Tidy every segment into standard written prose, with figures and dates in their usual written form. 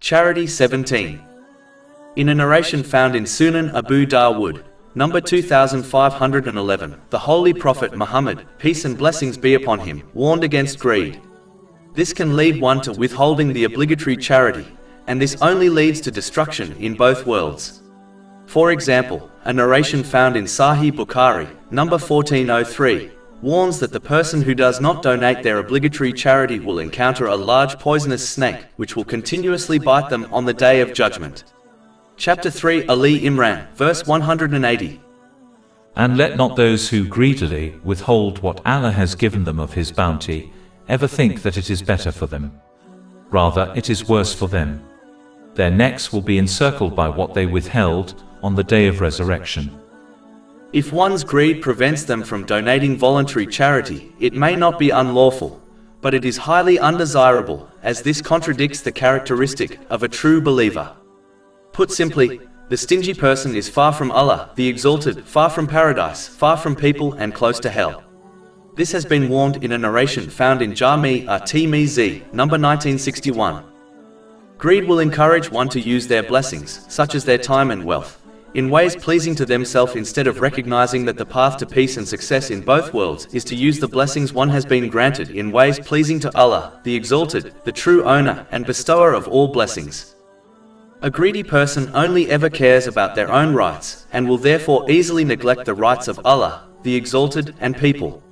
Charity 17. In a narration found in Sunan Abu Dawood, number 2511, the Holy Prophet Muhammad, peace and blessings be upon him, warned against greed. This can lead one to withholding the obligatory charity, and this only leads to destruction in both worlds. For example, a narration found in Sahih Bukhari, number 1403, warns that the person who does not donate their obligatory charity will encounter a large poisonous snake, which will continuously bite them on the Day of Judgment. Chapter 3, Ali Imran, verse 180. And let not those who greedily withhold what Allah has given them of His bounty, ever think that it is better for them. Rather, it is worse for them. Their necks will be encircled by what they withheld on the day of resurrection. If one's greed prevents them from donating voluntary charity, it may not be unlawful, but it is highly undesirable, as this contradicts the characteristic of a true believer. Put simply, the stingy person is far from Allah, the Exalted, far from paradise, far from people, and close to hell. This has been warned in a narration found in Jami' at-Tirmidhi, number 1961. Greed will encourage one to use their blessings, such as their time and wealth, in ways pleasing to themselves instead of recognizing that the path to peace and success in both worlds is to use the blessings one has been granted in ways pleasing to Allah, the Exalted, the true owner and bestower of all blessings. A greedy person only ever cares about their own rights, and will therefore easily neglect the rights of Allah, the Exalted, and people.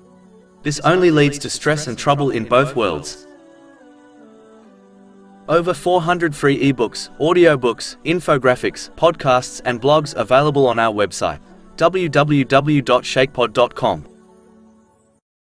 This only leads to stress and trouble in both worlds. Over 400 free ebooks, audiobooks, infographics, podcasts and blogs available on our website, www.shakepod.com.